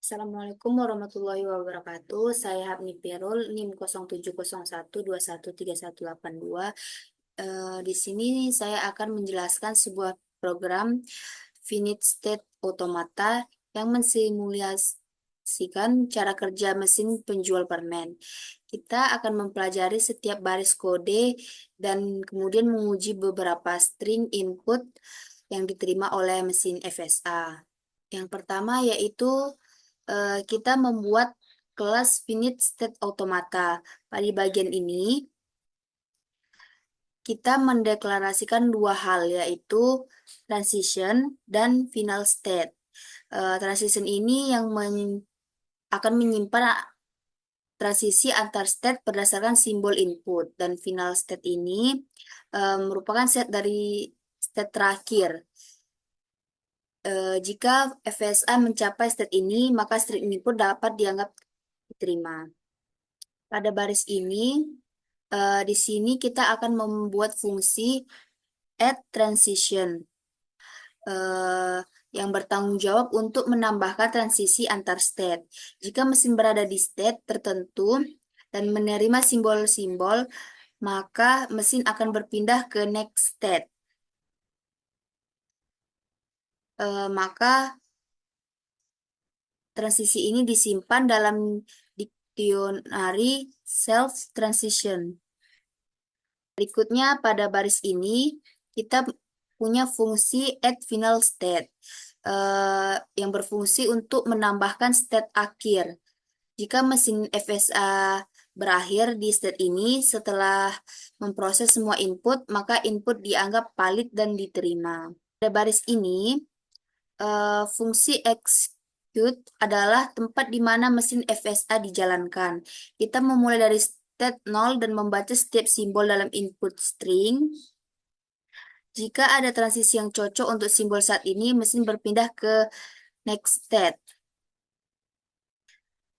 Assalamualaikum warahmatullahi wabarakatuh. Saya Habni Pirul, NIM 0701213182. Di sini saya akan menjelaskan sebuah program finite state automata yang mensimulasikan cara kerja mesin penjual permen. Kita akan mempelajari setiap baris kode dan kemudian menguji beberapa string input yang diterima oleh mesin FSA. Yang pertama yaitu kita membuat kelas finite state automata. Pada bagian ini, kita mendeklarasikan dua hal, yaitu transition dan final state. Transition ini yang akan menyimpan transisi antar state berdasarkan simbol input, dan final state ini merupakan set dari state terakhir. Jika FSA mencapai state ini, maka string input dapat dianggap diterima. Pada baris ini, di sini kita akan membuat fungsi add transition yang bertanggung jawab untuk menambahkan transisi antar state. Jika mesin berada di state tertentu dan menerima simbol-simbol, maka mesin akan berpindah ke next state. Maka transisi ini disimpan dalam dictionary self transition. Berikutnya pada baris ini kita punya fungsi add final state yang berfungsi untuk menambahkan state akhir. Jika mesin FSA berakhir di state ini setelah memproses semua input, maka input dianggap valid dan diterima. Pada baris ini fungsi execute adalah tempat di mana mesin FSA dijalankan. Kita memulai dari state 0 dan membaca setiap simbol dalam input string. Jika ada transisi yang cocok untuk simbol saat ini, mesin berpindah ke next state.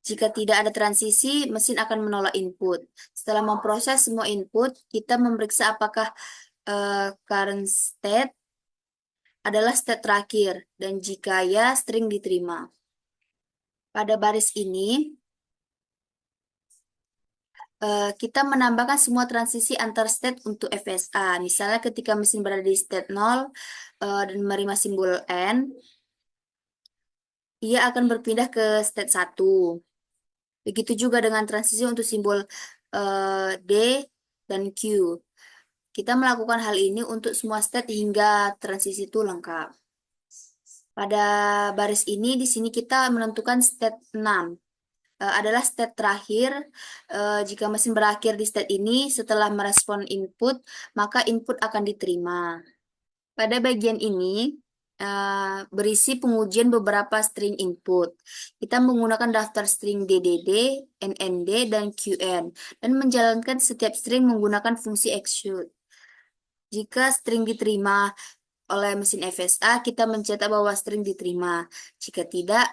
Jika tidak ada transisi, mesin akan menolak input. Setelah memproses semua input, kita memeriksa apakah current state adalah state terakhir, dan jika ya, string diterima. Pada baris ini, kita menambahkan semua transisi antar state untuk FSA. Misalnya ketika mesin berada di state 0 dan menerima simbol N, ia akan berpindah ke state 1. Begitu juga dengan transisi untuk simbol D dan Q. Kita melakukan hal ini untuk semua state hingga transisi itu lengkap. Pada baris ini, di sini kita menentukan state 6. Adalah state terakhir. Jika mesin berakhir di state ini setelah merespon input, maka input akan diterima. Pada bagian ini berisi pengujian beberapa string input. Kita menggunakan daftar string DDD, NND, dan QN, dan menjalankan setiap string menggunakan fungsi execute. Jika string diterima oleh mesin FSA, kita mencetak bahwa string diterima. Jika tidak,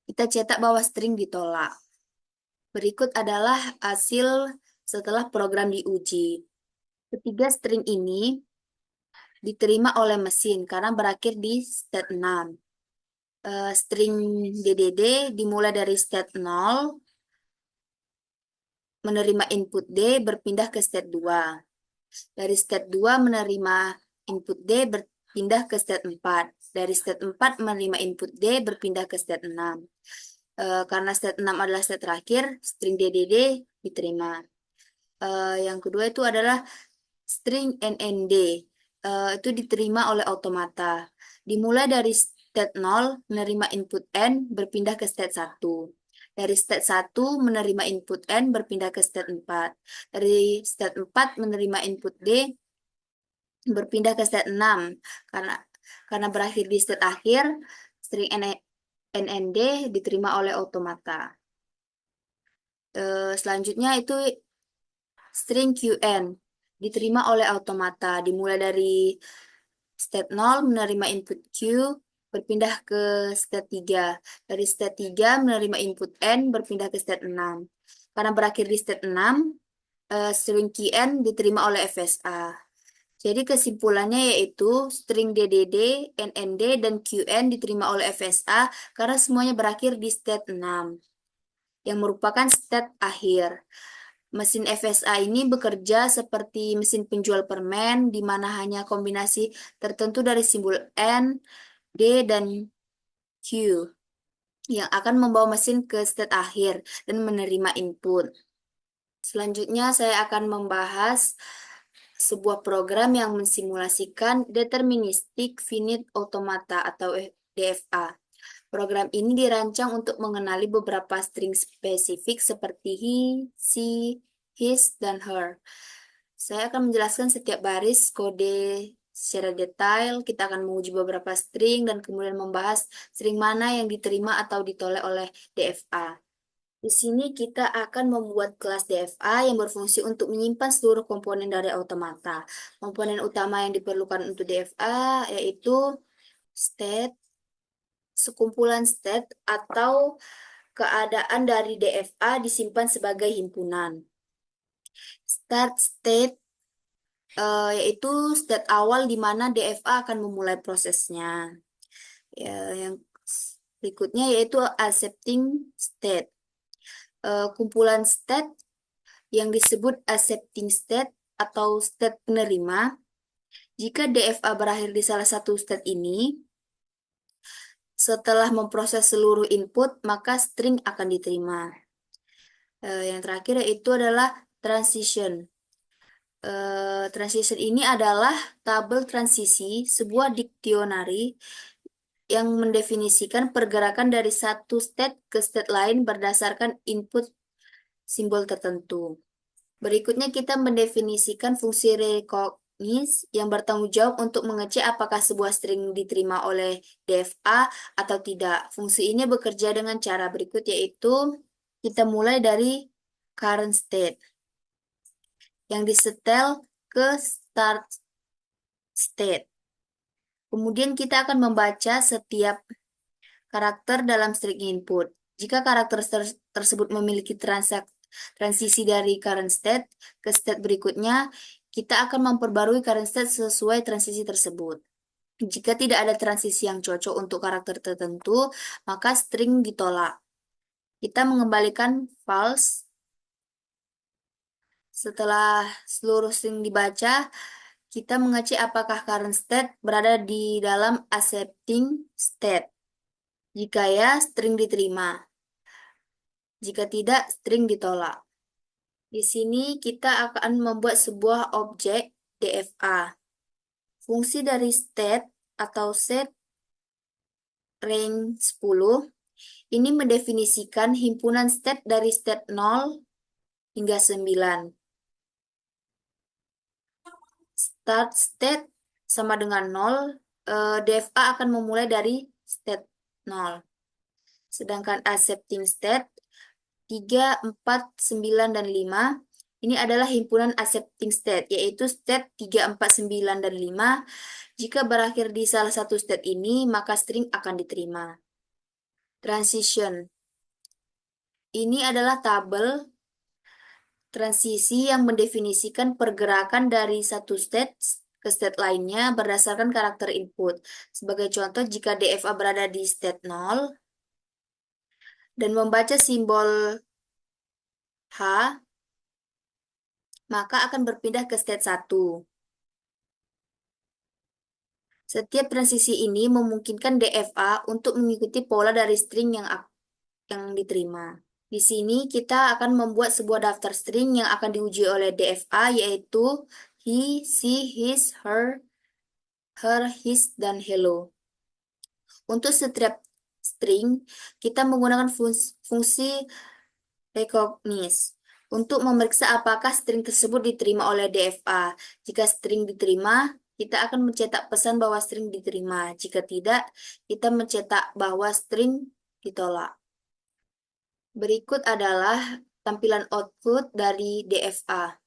kita cetak bahwa string ditolak. Berikut adalah hasil setelah program diuji. Ketiga string ini diterima oleh mesin karena berakhir di state 6. String DDD dimulai dari state 0, menerima input D, berpindah ke state 2. Dari state 2 menerima input D, berpindah ke state 4. Dari state 4 menerima input D, berpindah ke state 6. Karena state 6 adalah state terakhir, string DDD diterima. Yang kedua itu adalah string NND. Itu diterima oleh automata. Dimulai dari state 0, menerima input N, berpindah ke state 1. Dari state 1 menerima input N, berpindah ke state 4. Dari state 4 menerima input D, berpindah ke state 6. Karena berakhir di state akhir, string NND diterima oleh automata. Selanjutnya itu string QN diterima oleh automata. Dimulai dari state 0 menerima input Q, berpindah ke state 3. Dari state 3 menerima input N, berpindah ke state 6. Karena berakhir di state 6, string QN diterima oleh FSA. Jadi kesimpulannya yaitu string DDD, NND, dan QN diterima oleh FSA karena semuanya berakhir di state 6 yang merupakan state akhir. Mesin FSA ini bekerja seperti mesin penjual permen di mana hanya kombinasi tertentu dari simbol N, D, dan Q yang akan membawa mesin ke state akhir dan menerima input. Selanjutnya saya akan membahas sebuah program yang mensimulasikan deterministik finite automata atau DFA. Program ini dirancang untuk mengenali beberapa string spesifik seperti he, she, his, dan her. Saya akan menjelaskan setiap baris kode secara detail. Kita akan menguji beberapa string dan kemudian membahas string mana yang diterima atau ditolak oleh DFA. Di sini kita akan membuat kelas DFA yang berfungsi untuk menyimpan seluruh komponen dari automata. Komponen utama yang diperlukan untuk DFA yaitu state, sekumpulan state atau keadaan dari DFA disimpan sebagai himpunan. Start state yaitu state awal di mana DFA akan memulai prosesnya. Ya, yang berikutnya yaitu accepting state. Kumpulan state yang disebut accepting state atau state penerima. Jika DFA berakhir di salah satu state ini, setelah memproses seluruh input, maka string akan diterima. Yang terakhir yaitu adalah transition. Transition ini adalah tabel transisi, sebuah diktionary yang mendefinisikan pergerakan dari satu state ke state lain berdasarkan input simbol tertentu. Berikutnya kita mendefinisikan fungsi recognize yang bertanggung jawab untuk mengecek apakah sebuah string diterima oleh DFA atau tidak. Fungsi ini bekerja dengan cara berikut yaitu kita mulai dari current state yang disetel ke start state. Kemudian kita akan membaca setiap karakter dalam string input. Jika karakter tersebut memiliki transisi dari current state ke state berikutnya, kita akan memperbarui current state sesuai transisi tersebut. Jika tidak ada transisi yang cocok untuk karakter tertentu, maka string ditolak. Kita mengembalikan false. Setelah seluruh string dibaca, kita mengecek apakah current state berada di dalam accepting state. Jika ya, string diterima. Jika tidak, string ditolak. Di sini kita akan membuat sebuah objek DFA. Fungsi dari state atau set range 10 ini mendefinisikan himpunan state dari state 0 hingga 9. Start state sama dengan 0, DFA akan memulai dari state 0. Sedangkan accepting state 3, 4, 9, dan 5 ini adalah himpunan accepting state, yaitu state 3, 4, 9, dan 5. Jika berakhir di salah satu state ini, maka string akan diterima. Transition. Ini adalah tabel transisi yang mendefinisikan pergerakan dari satu state ke state lainnya berdasarkan karakter input. Sebagai contoh, jika DFA berada di state 0 dan membaca simbol H, maka akan berpindah ke state 1. Setiap transisi ini memungkinkan DFA untuk mengikuti pola dari string yang diterima. Di sini kita akan membuat sebuah daftar string yang akan diuji oleh DFA yaitu he, she, his, her, his, dan hello. Untuk setiap string, kita menggunakan fungsi recognize untuk memeriksa apakah string tersebut diterima oleh DFA. Jika string diterima, kita akan mencetak pesan bahwa string diterima. Jika tidak, kita mencetak bahwa string ditolak. Berikut adalah tampilan output dari DFA.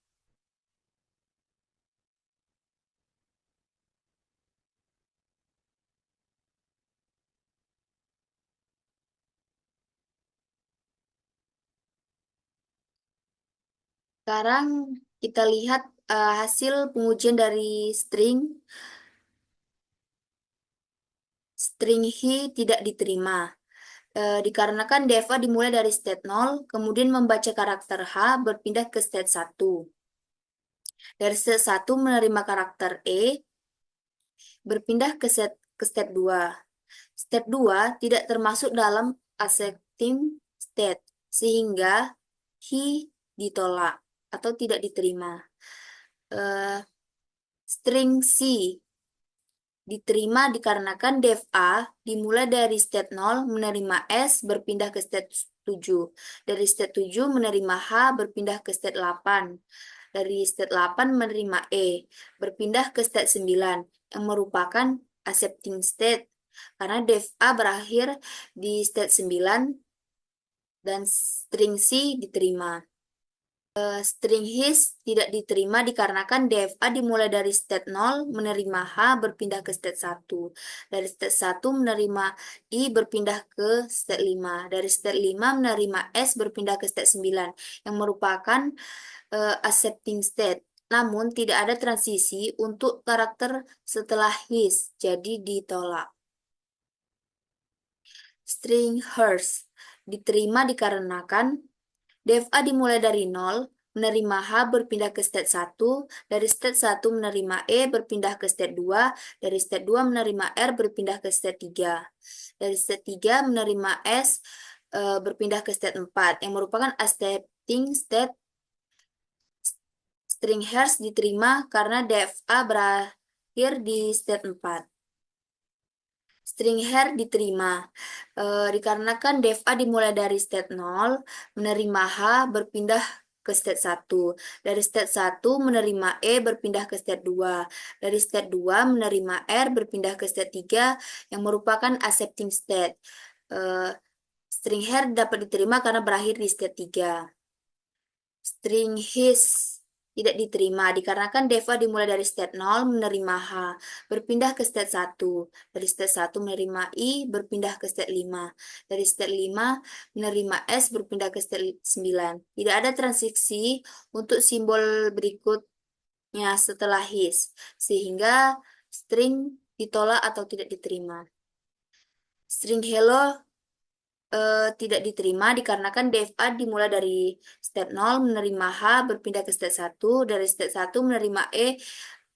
Sekarang kita lihat hasil pengujian dari string he tidak diterima. Dikarenakan dfa dimulai dari state 0, kemudian membaca karakter h berpindah ke state 1. Dari state 1 menerima karakter e berpindah ke state 2. State 2 tidak termasuk dalam accepting state, sehingga he ditolak atau tidak diterima. Eh, String C diterima dikarenakan def A dimulai dari state 0 menerima S berpindah ke state 7. Dari state 7 menerima H berpindah ke state 8. Dari state 8 menerima E berpindah ke state 9 yang merupakan accepting state karena def A berakhir di state 9 dan string C diterima. String his tidak diterima dikarenakan dfa dimulai dari state 0 menerima h berpindah ke state 1. Dari state 1 menerima i berpindah ke state 5. Dari state 5 menerima s berpindah ke state 9 yang merupakan accepting state. Namun tidak ada transisi untuk karakter setelah his, jadi ditolak. String hers diterima dikarenakan def A dimulai dari 0, menerima H berpindah ke state 1, dari state 1 menerima E berpindah ke state 2, dari state 2 menerima R berpindah ke state 3. Dari state 3 menerima S berpindah ke state 4, yang merupakan accepting state. String hers diterima karena def A berakhir di state 4. String her diterima dikarenakan def A dimulai dari state 0, menerima H berpindah ke state 1. Dari state 1 menerima E berpindah ke state 2. Dari state 2 menerima R berpindah ke state 3 yang merupakan accepting state. Eh, String her dapat diterima karena berakhir di state 3. String his tidak diterima dikarenakan deva dimulai dari state 0 menerima H berpindah ke state 1. Dari state 1 menerima I berpindah ke state 5. Dari state 5 menerima S berpindah ke state 9. Tidak ada transisi untuk simbol berikutnya setelah his, sehingga string ditolak atau tidak diterima. String hello tidak diterima dikarenakan dfa dimulai dari state 0 menerima H berpindah ke state 1, dari state 1 menerima E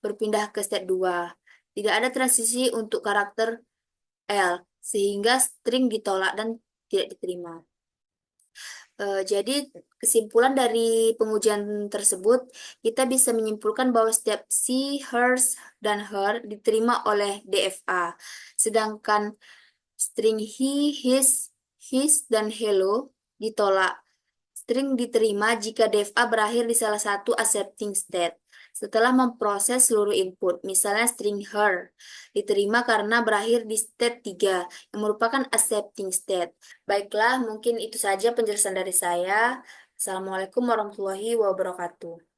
berpindah ke state 2. Tidak ada transisi untuk karakter L, sehingga string ditolak dan tidak diterima. Jadi kesimpulan dari pengujian tersebut, kita bisa menyimpulkan bahwa setiap she, hers, dan her diterima oleh DFA. Sedangkan string he, his, dan hello ditolak. String diterima jika def A berakhir di salah satu accepting state. Setelah memproses seluruh input, misalnya string her, diterima karena berakhir di state 3, yang merupakan accepting state. Baiklah, mungkin itu saja penjelasan dari saya. Assalamualaikum warahmatullahi wabarakatuh.